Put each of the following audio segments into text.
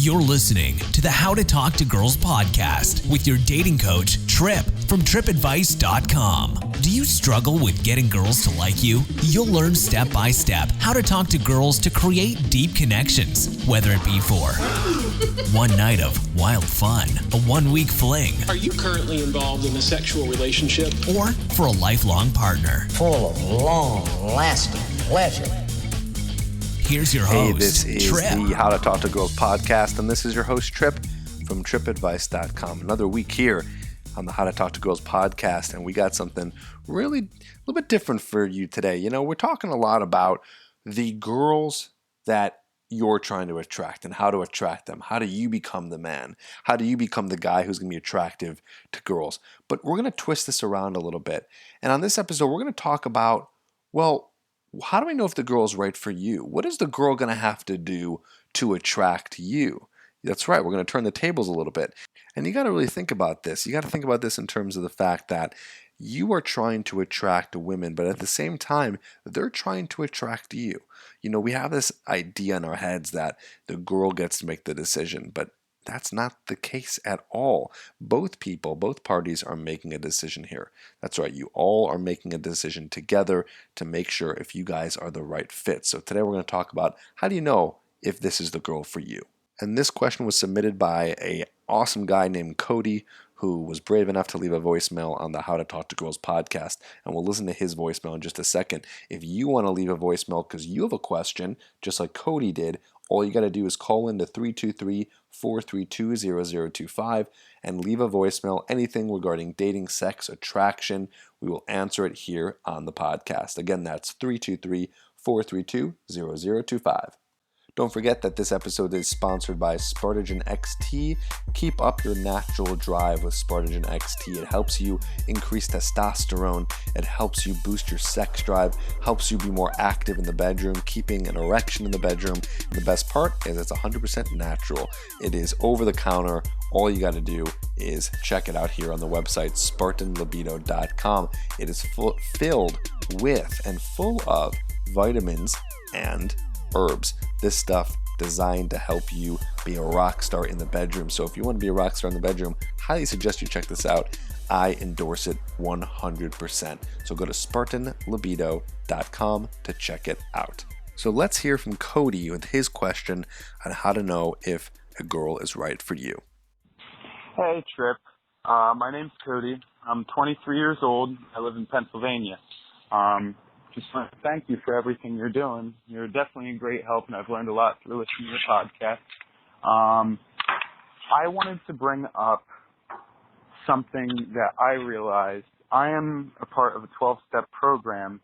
You're listening to the How to Talk to Girls podcast with your dating coach, Trip, from tripadvice.com. Do you struggle with getting girls to like you? You'll learn step by step how to talk to girls to create deep connections, whether it be for one night of wild fun, a 1-week fling. Are you currently involved in a sexual relationship? Or for a lifelong partner. Full of long-lasting pleasure. Here's your Hey, host, this is Trip. the How to Talk to Girls podcast, and this is your host, Trip, from tripadvice.com. Another week here on the How to Talk to Girls podcast, and we got something really a little bit different for you today. You know, we're talking a lot about the girls that you're trying to attract and how to attract them. How do you become the man? How do you become the guy who's going to be attractive to girls? But we're going to twist this around a little bit. And on this episode, we're going to talk about, well, how do I know if the girl is right for you? What is the girl going to have to do to attract you? That's right, we're going to turn the tables a little bit. And you got to really think about this. You got to think about this in terms of the fact that you are trying to attract women, but at the same time, they're trying to attract you. You know, we have this idea in our heads that the girl gets to make the decision, but that's not the case at all. Both parties are making a decision here. That's right, you all are making a decision together to make sure if you guys are the right fit. So today we're going to talk about how do you know if this is the girl for you? And this question was submitted by an awesome guy named Cody, who was brave enough to leave a voicemail on the How to Talk to Girls podcast. And we'll listen to his voicemail in just a second. If you want to leave a voicemail because you have a question, just like Cody did, all you got to do is call in to 323-432-0025 and leave a voicemail, anything regarding dating, sex, attraction. We will answer it here on the podcast. Again, that's 323-432-0025. Don't forget that this episode is sponsored by Spartagen XT. Keep up your natural drive with Spartagen XT. It helps you increase testosterone. It helps you boost your sex drive, helps you be more active in the bedroom, keeping an erection in the bedroom. And the best part is it's 100% natural. It is over the counter. All you got to do is check it out here on the website, SpartanLibido.com. It is filled with and full of vitamins and herbs. This stuff designed to help you be a rock star in the bedroom. So if you want to be a rock star in the bedroom, highly suggest you check this out. I endorse it 100%. So go to SpartanLibido.com to check it out. So let's hear from Cody with his question on how to know if a girl is right for you. Hey, Trip. My name's Cody. I'm 23 years old. I live in Pennsylvania. Just want to thank you for everything you're doing. You're definitely a great help, and I've learned a lot through listening to your podcast. I wanted to bring up something that I realized. I am a part of a 12-step program,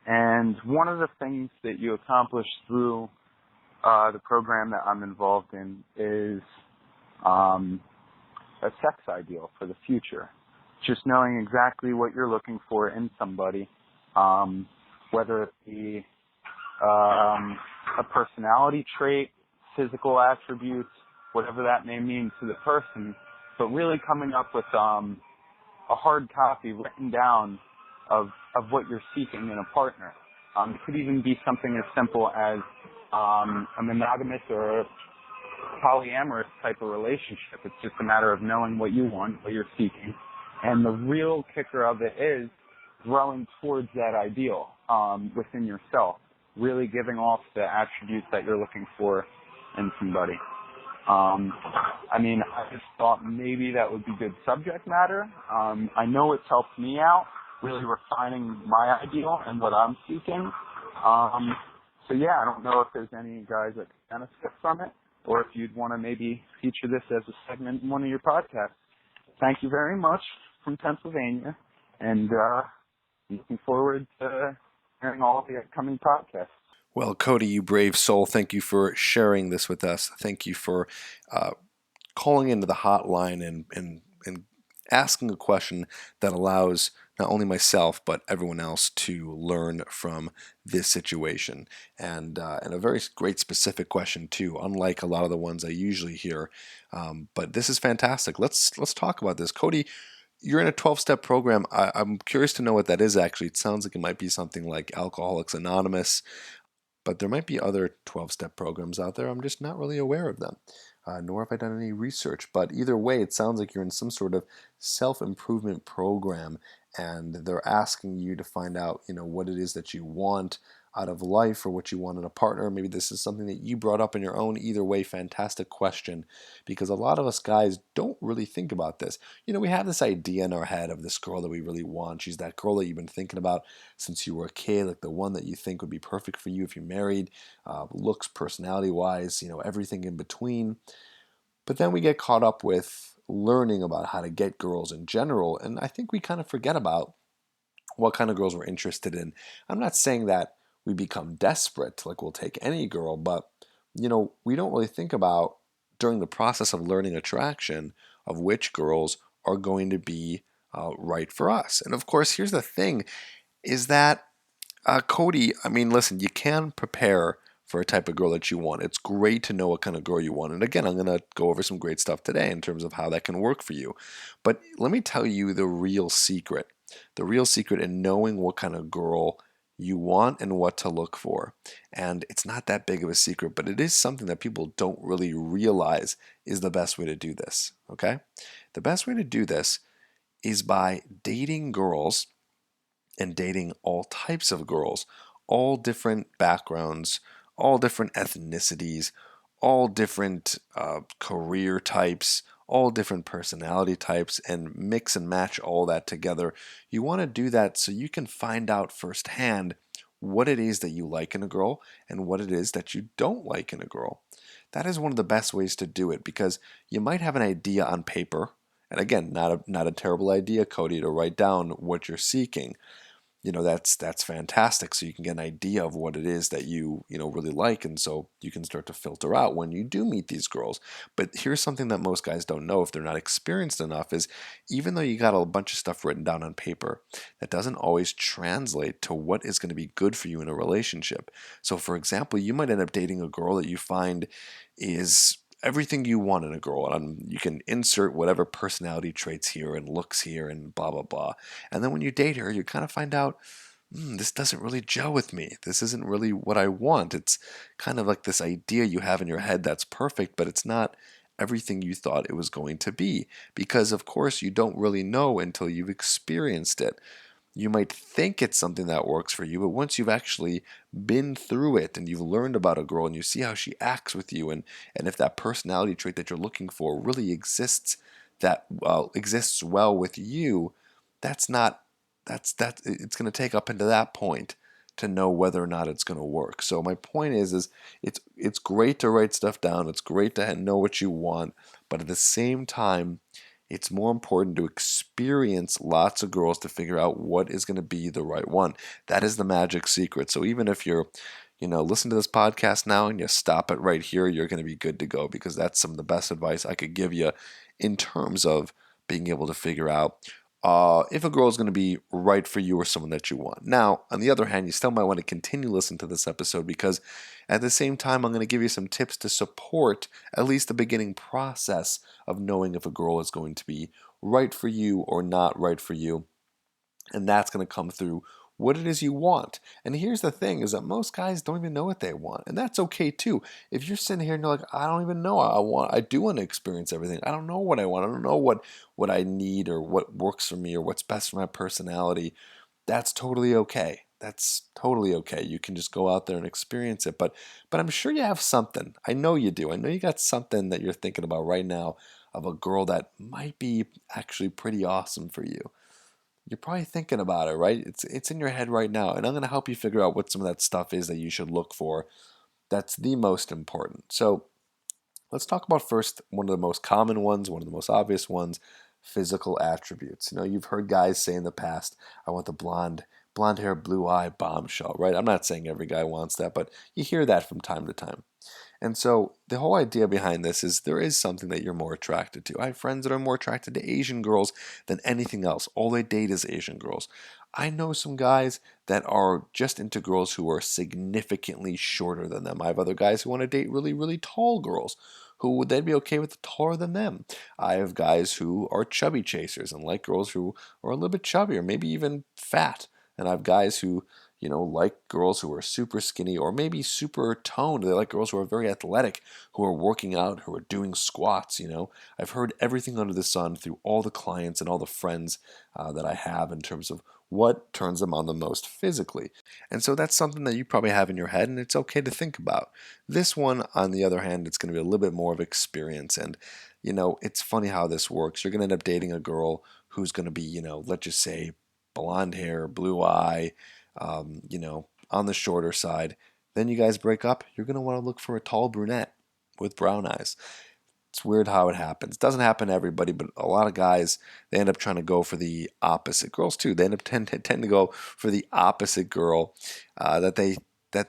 and one of the things that you accomplish through the program that I'm involved in is a sex ideal for the future. Just knowing exactly what you're looking for in somebody. Whether it be a personality trait, physical attributes, whatever that may mean to the person, but really coming up with a hard copy written down of what you're seeking in a partner. It could even be something as simple as a monogamous or a polyamorous type of relationship. It's just a matter of knowing what you want, what you're seeking. And the real kicker of it is growing towards that ideal within yourself, really giving off the attributes that you're looking for in somebody. I just thought maybe that would be good subject matter. I know it's helped me out, really refining my ideal and what I'm seeking. I don't know if there's any guys that can benefit from it, or if you'd want to maybe feature this as a segment in one of your podcasts. Thank you very much from Pennsylvania, and looking forward to hearing all of the upcoming podcasts. Well, Cody, you brave soul, thank you for sharing this with us. Thank you for calling into the hotline and asking a question that allows not only myself but everyone else to learn from this situation. And a very great specific question too, unlike a lot of the ones I usually hear. But this is fantastic. Let's talk about this. Cody, you're in a 12-step program. I'm curious to know what that is actually. It sounds like it might be something like Alcoholics Anonymous, but there might be other 12-step programs out there. I'm just not really aware of them. nor have I done any research. But either way, it sounds like you're in some sort of self-improvement program, and they're asking you to find out, what it is that you want out of life or what you want in a partner. Maybe this is something that you brought up in your own. Either way, fantastic question, because a lot of us guys don't really think about this. We have this idea in our head of this girl that we really want. She's that girl that you've been thinking about since you were a kid, like the one that you think would be perfect for you if you're married, looks, personality-wise, everything in between. But then we get caught up with learning about how to get girls in general, and I think we kind of forget about what kind of girls we're interested in. I'm not saying that we become desperate, like we'll take any girl, but we don't really think about during the process of learning attraction of which girls are going to be right for us. And of course, here's the thing: is that Cody, I mean, listen, you can prepare for a type of girl that you want. It's great to know what kind of girl you want. And again, I'm going to go over some great stuff today in terms of how that can work for you. But let me tell you the real secret. The real secret in knowing what kind of girl you want and what to look for. And it's not that big of a secret, but it is something that people don't really realize is the best way to do this. Okay? The best way to do this is by dating girls and dating all types of girls, all different backgrounds, all different ethnicities, all different career types, all different personality types, and mix and match all that together. You want to do that so you can find out firsthand what it is that you like in a girl and what it is that you don't like in a girl. That is one of the best ways to do it, because you might have an idea on paper, and again, not a terrible idea, Cody, to write down what you're seeking. That's fantastic. So you can get an idea of what it is that you really like, and so you can start to filter out when you do meet these girls. But here's something that most guys don't know if they're not experienced enough: is even though you got a bunch of stuff written down on paper, that doesn't always translate to what is going to be good for you in a relationship. So for example, you might end up dating a girl that you find is everything you want in a girl, and you can insert whatever personality traits here and looks here and blah blah blah. And then when you date her, you kind of find out, this doesn't really gel with me. This isn't really what I want. It's kind of like this idea you have in your head that's perfect, but it's not everything you thought it was going to be, because of course you don't really know until you've experienced it. You might think it's something that works for you, but once you've actually been through it and you've learned about a girl and you see how she acts with you, and if that personality trait that you're looking for really exists well with you, that's not that's it's going to take up into that point to know whether or not it's going to work. So my point is it's great to write stuff down. It's great to know what you want, but at the same time, it's more important to experience lots of girls to figure out what is going to be the right one. That is the magic secret. So even if you're, listen to this podcast now and you stop it right here, you're going to be good to go, because that's some of the best advice I could give you in terms of being able to figure out if a girl is going to be right for you or someone that you want. Now, on the other hand, you still might want to continue listening to this episode, because at the same time, I'm going to give you some tips to support at least the beginning process of knowing if a girl is going to be right for you or not right for you. And that's going to come through what it is you want. And here's the thing, is that most guys don't even know what they want. And that's okay too. If you're sitting here and you're like, I don't even know, I do want to experience everything. I don't know what I want. I don't know what I need or what works for me or what's best for my personality. That's totally okay. That's totally okay. You can just go out there and experience it. But I'm sure you have something. I know you do. I know you got something that you're thinking about right now of a girl that might be actually pretty awesome for you. You're probably thinking about it, right? It's in your head right now, and I'm going to help you figure out what some of that stuff is that you should look for. That's the most important. So let's talk about first one of the most common ones, one of the most obvious ones: physical attributes. You've heard guys say in the past, I want the blonde hair, blue eye, bombshell, right? I'm not saying every guy wants that, but you hear that from time to time. And so the whole idea behind this is there is something that you're more attracted to. I have friends that are more attracted to Asian girls than anything else. All they date is Asian girls. I know some guys that are just into girls who are significantly shorter than them. I have other guys who want to date really, really tall girls who would they'd be okay with taller than them. I have guys who are chubby chasers and like girls who are a little bit chubbier, maybe even fat. And I have guys who like girls who are super skinny or maybe super toned. They like girls who are very athletic, who are working out, who are doing squats. I've heard everything under the sun through all the clients and all the friends that I have in terms of what turns them on the most physically. And so that's something that you probably have in your head, and it's okay to think about. This one, on the other hand, it's going to be a little bit more of experience. And, it's funny how this works. You're going to end up dating a girl who's going to be, let's just say blonde hair, blue eye, on the shorter side. Then you guys break up, you're going to want to look for a tall brunette with brown eyes. It's weird how it happens. It doesn't happen to everybody, but a lot of guys, they end up trying to go for the opposite. Girls too, they end up tend to go for the opposite girl that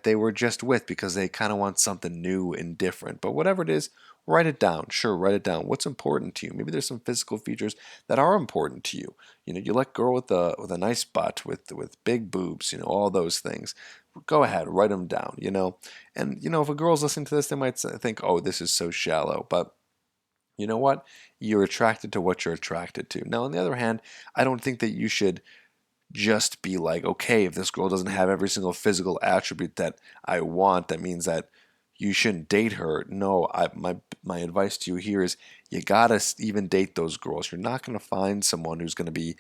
they were just with because they kind of want something new and different. But whatever it is, write it down. Sure, write it down. What's important to you? Maybe there's some physical features that are important to you. You like a girl with a nice butt, with big boobs, all those things. Go ahead, write them down. And if a girl's listening to this, they might think, "Oh, this is so shallow," but you know what? You're attracted to what you're attracted to. Now, on the other hand, I don't think that you should just be like, okay, if this girl doesn't have every single physical attribute that I want, that means that you shouldn't date her. No, my advice to you here is you gotta even date those girls. You're not gonna find someone who's gonna be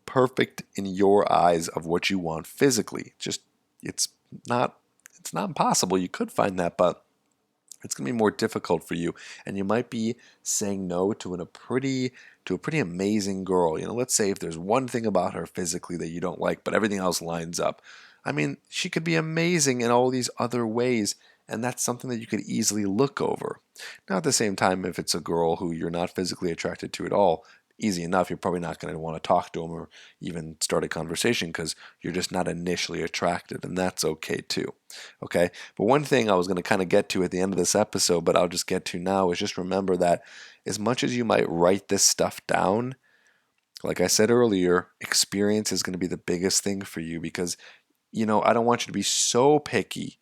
perfect in your eyes of what you want physically. It's not impossible. You could find that, but it's going to be more difficult for you, and you might be saying no to a pretty amazing girl. Let's say if there's one thing about her physically that you don't like, but everything else lines up. I mean, she could be amazing in all these other ways, and that's something that you could easily look over. Now, at the same time, if it's a girl who you're not physically attracted to at all, easy enough, you're probably not going to want to talk to them or even start a conversation because you're just not initially attracted, and that's okay too. Okay? But one thing I was going to kind of get to at the end of this episode, but I'll just get to now, is just remember that as much as you might write this stuff down, like I said earlier, experience is going to be the biggest thing for you because, I don't want you to be so picky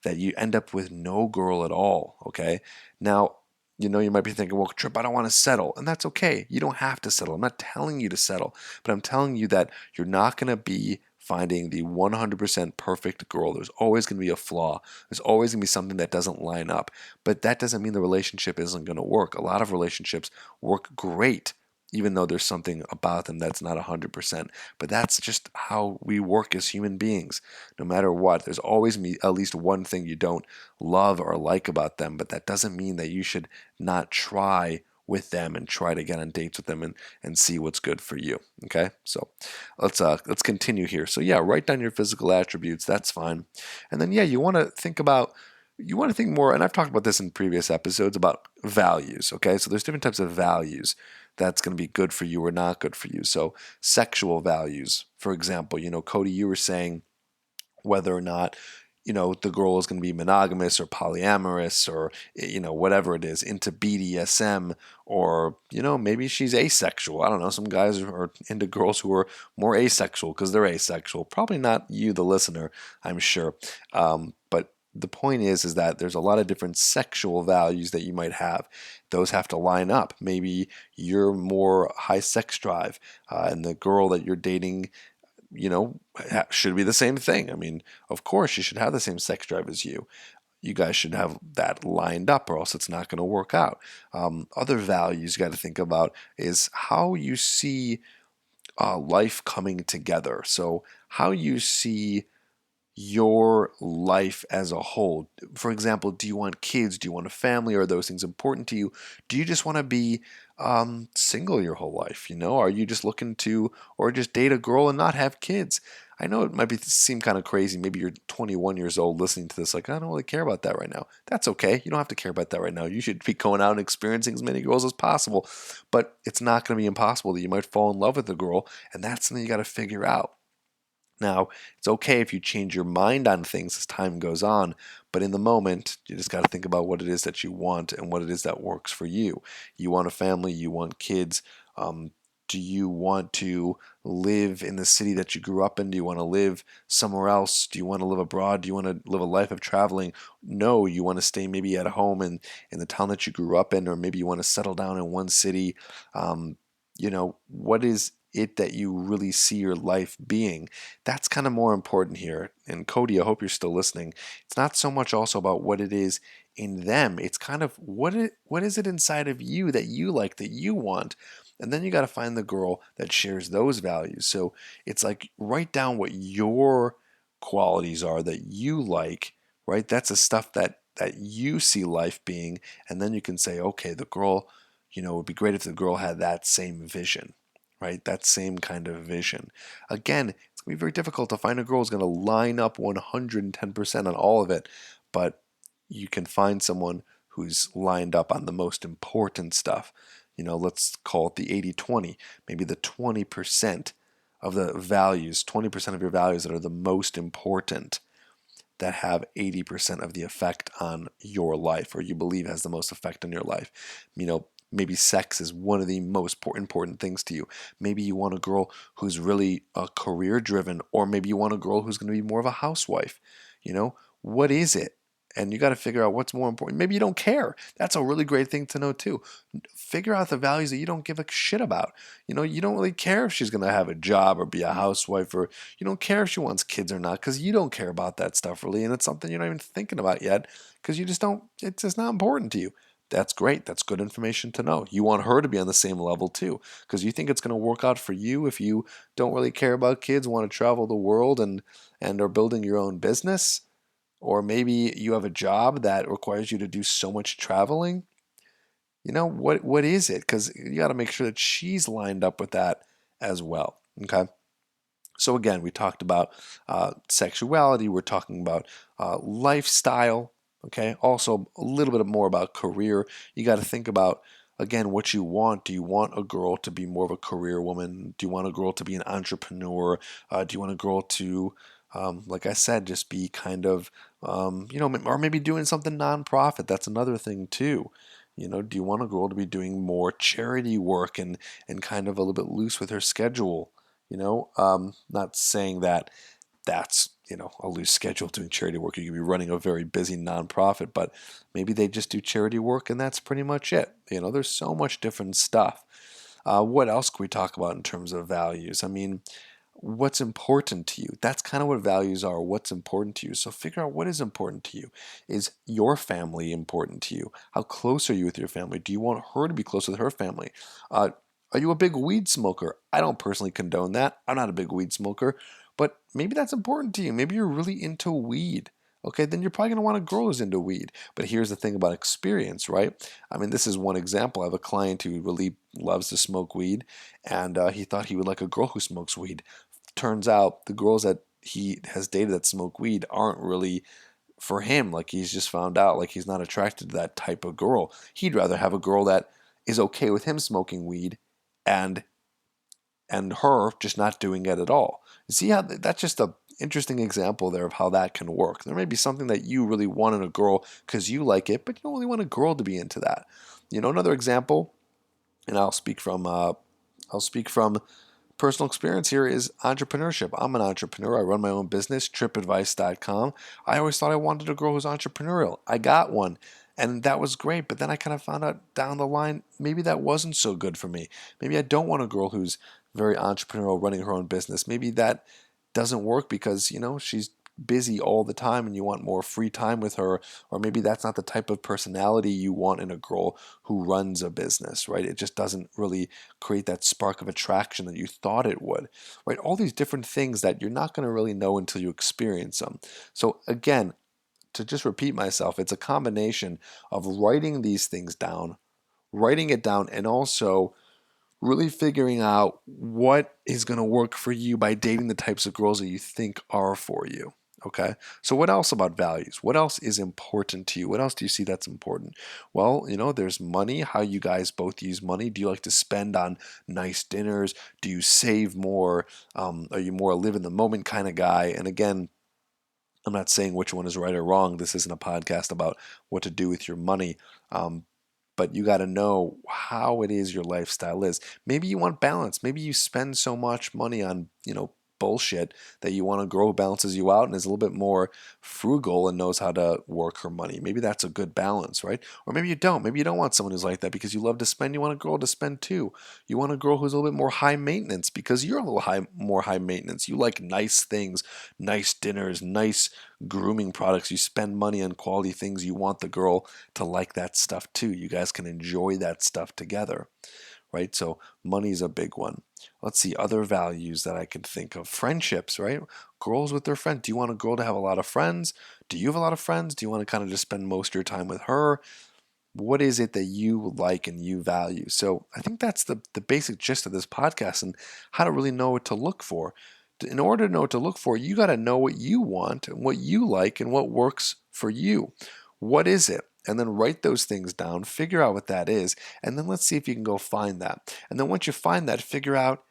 that you end up with no girl at all, okay? Now, you might be thinking, well, Trip, I don't want to settle. And that's okay. You don't have to settle. I'm not telling you to settle, but I'm telling you that you're not going to be finding the 100% perfect girl. There's always going to be a flaw. There's always going to be something that doesn't line up. But that doesn't mean the relationship isn't going to work. A lot of relationships work great, even though there's something about them that's not 100%. But that's just how we work as human beings. No matter what, there's always at least one thing you don't love or like about them, but that doesn't mean that you should not try with them and try to get on dates with them and see what's good for you. Okay? So let's continue here. So yeah, write down your physical attributes, that's fine. And then you want to think more, and I've talked about this in previous episodes, about values, okay? So there's different types of values that's going to be good for you or not good for you. So sexual values, for example, Cody, you were saying whether or not, the girl is going to be monogamous or polyamorous or, whatever it is, into BDSM, or, maybe she's asexual. I don't know. Some guys are into girls who are more asexual because they're asexual. Probably not you, the listener, I'm sure. But the point is that there's a lot of different sexual values that you might have. Those have to line up. Maybe you're more high sex drive, and the girl that you're dating, should be the same thing. I mean, of course, she should have the same sex drive as you. You guys should have that lined up, or else it's not going to work out. Other values you got to think about is how you see life coming together. So how you see your life as a whole. For example, do you want kids? Do you want a family? Are those things important to you? Do you just want to be single your whole life? Are you just looking to, or just date a girl and not have kids? I know it might seem kind of crazy. Maybe you're 21 years old listening to this, like, I don't really care about that right now. That's okay. You don't have to care about that right now. You should be going out and experiencing as many girls as possible. But it's not going to be impossible that you might fall in love with a girl, and that's something you got to figure out. Now, it's okay if you change your mind on things as time goes on, but in the moment, you just got to think about what it is that you want and what it is that works for you. You want a family, you want kids. Do you want to live in the city that you grew up in? Do you want to live somewhere else? Do you want to live abroad? Do you want to live a life of traveling? No, you want to stay maybe at home in the town that you grew up in, or maybe you want to settle down in one city. What is it that you really see your life being? That's kind of more important here. And Cody, I hope you're still listening. It's not so much also about what it is in them. It's kind of what is it inside of you that you like, that you want. And then you got to find the girl that shares those values. So it's like write down what your qualities are that you like, right? That's the stuff that you see life being, and then you can say, okay, the girl, it would be great if the girl had that same vision, right? That same kind of vision. Again, it's going to be very difficult to find a girl who's going to line up 110% on all of it, but you can find someone who's lined up on the most important stuff. Let's call it the 80-20, maybe the 20% of the values, 20% of your values that are the most important, that have 80% of the effect on your life, or you believe has the most effect on your life. Maybe sex is one of the most important things to you. Maybe you want a girl who's really career driven, or maybe you want a girl who's going to be more of a housewife. What is it? And you got to figure out what's more important. Maybe you don't care. That's a really great thing to know too. Figure out the values that you don't give a shit about. You don't really care if she's going to have a job or be a housewife, or you don't care if she wants kids or not, because you don't care about that stuff really. And it's something you're not even thinking about yet because you just don't, it's just not important to you. That's great. That's good information to know. You want her to be on the same level too, because you think it's going to work out for you if you don't really care about kids, want to travel the world and are building your own business. Or maybe you have a job that requires you to do so much traveling. What is it? Because you got to make sure that she's lined up with that as well. Okay. So again, we talked about sexuality. We're talking about lifestyle. Okay. Also a little bit more about career. You got to think about, again, what you want. Do you want a girl to be more of a career woman? Do you want a girl to be an entrepreneur? Do you want a girl to, like I said, just be kind of, or maybe doing something nonprofit? That's another thing too. Do you want a girl to be doing more charity work and kind of a little bit loose with her schedule? Not saying that that's, a loose schedule doing charity work. You could be running a very busy nonprofit, but maybe they just do charity work and that's pretty much it. There's so much different stuff. What else can we talk about in terms of values? I mean, what's important to you? That's kind of what values are, what's important to you. So figure out what is important to you. Is your family important to you? How close are you with your family? Do you want her to be close with her family? Are you a big weed smoker? I don't personally condone that. I'm not a big weed smoker, but maybe that's important to you. Maybe you're really into weed. Okay, then you're probably going to want a girl who's into weed. But here's the thing about experience, right? I mean, this is one example. I have a client who really loves to smoke weed, and he thought he would like a girl who smokes weed. Turns out the girls that he has dated that smoke weed aren't really for him. Like, he's just found out, like, he's not attracted to that type of girl. He'd rather have a girl that is okay with him smoking weed and her just not doing it at all. You see how that's just a interesting example there of how that can work. There may be something that you really want in a girl because you like it, but you don't really want a girl to be into that. Another example, and I'll speak from personal experience here, is entrepreneurship. I'm an entrepreneur. I run my own business, tripadvice.com. I always thought I wanted a girl who's entrepreneurial. I got one, and that was great. But then I kind of found out down the line, maybe that wasn't so good for me. Maybe I don't want a girl who's very entrepreneurial, running her own business. Maybe that doesn't work because, she's busy all the time and you want more free time with her, or maybe that's not the type of personality you want in a girl who runs a business, right? It just doesn't really create that spark of attraction that you thought it would, right? All these different things that you're not going to really know until you experience them. So again, to just repeat myself, it's a combination of writing these things down, writing it down, and also really figuring out what is going to work for you by dating the types of girls that you think are for you. Okay, so what else about values? What else is important to you? What else do you see that's important? Well, there's money, how you guys both use money. Do you like to spend on nice dinners? Do you save more? Are you more a live in the moment kind of guy? And again, I'm not saying which one is right or wrong. This isn't a podcast about what to do with your money. But you got to know how it is your lifestyle is. Maybe you want balance. Maybe you spend so much money on, bullshit that you want a girl who balances you out and is a little bit more frugal and knows how to work her money. Maybe that's a good balance, right? Or maybe you don't. Maybe you don't want someone who's like that because you love to spend. You want a girl to spend too. You want a girl who's a little bit more high maintenance because you're a little more high maintenance. You like nice things, nice dinners, nice grooming products. You spend money on quality things. You want the girl to like that stuff too. You guys can enjoy that stuff together, right? So money's a big one. Let's see, other values that I can think of. Friendships, right? Girls with their friends. Do you want a girl to have a lot of friends? Do you have a lot of friends? Do you want to kind of just spend most of your time with her? What is it that you like and you value? So I think that's the basic gist of this podcast and how to really know what to look for. In order to know what to look for, you got to know what you want and what you like and what works for you. What is it? And then write those things down, figure out what that is, and then let's see if you can go find that. And then once you find that, figure out,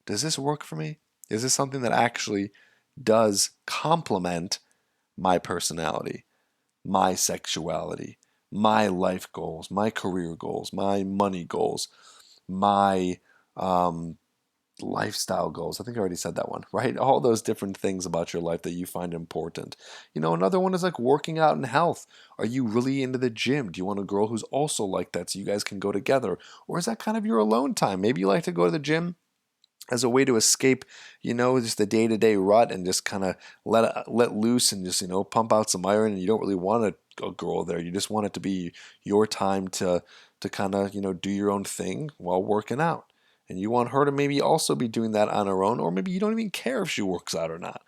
does this work for me? Is this something that actually does complement my personality, my sexuality, my life goals, my career goals, my money goals, my lifestyle goals? I think I already said that one, right? All those different things about your life that you find important. Another one is like working out and health. Are you really into the gym? Do you want a girl who's also like that so you guys can go together? Or is that kind of your alone time? Maybe you like to go to the gym as a way to escape, just the day-to-day rut and just kind of let loose and just, pump out some iron, and you don't really want a girl there. You just want it to be your time to kind of, do your own thing while working out. And you want her to maybe also be doing that on her own, or maybe you don't even care if she works out or not.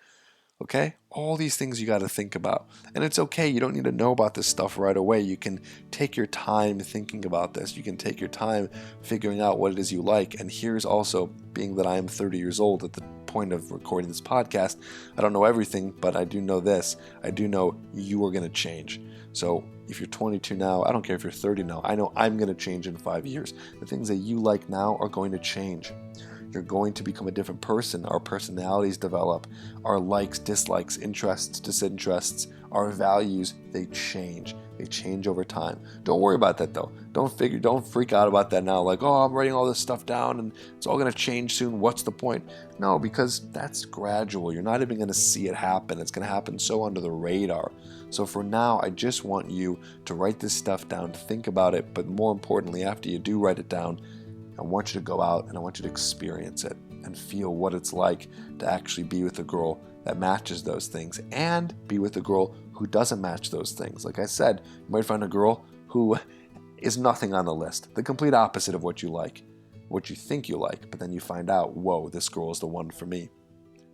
Okay? All these things you got to think about. And it's okay. You don't need to know about this stuff right away. You can take your time thinking about this. You can take your time figuring out what it is you like. And here's also, being that I am 30 years old at the point of recording this podcast, I don't know everything, but I do know this. I do know you are going to change. So if you're 22 now, I don't care if you're 30 now, I know I'm going to change in 5 years. The things that you like now are going to change. You're going to become a different person. Our personalities develop. Our likes, dislikes, interests, disinterests, our values, they change. They change over time. Don't worry about that though. Don't freak out about that now. Like, I'm writing all this stuff down and it's all going to change soon. What's the point? No, because that's gradual. You're not even going to see it happen. It's going to happen so under the radar. So for now, I just want you to write this stuff down, to think about it. But more importantly, after you do write it down, I want you to go out and I want you to experience it and feel what it's like to actually be with a girl that matches those things and be with a girl who doesn't match those things. Like I said, you might find a girl who is nothing on the list, the complete opposite of what you like, what you think you like, but then you find out, whoa, this girl is the one for me.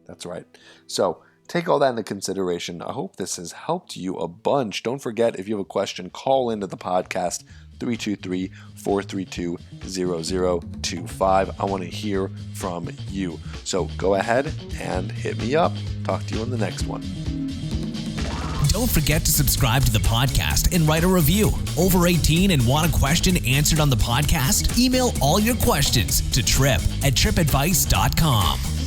That's right. So take all that into consideration. I hope this has helped you a bunch. Don't forget, if you have a question, call into the podcast, 323-432-0025. I want to hear from you. So go ahead and hit me up. Talk to you on the next one. Don't forget to subscribe to the podcast and write a review. Over 18 and want a question answered on the podcast? Email all your questions to trip@tripadvice.com.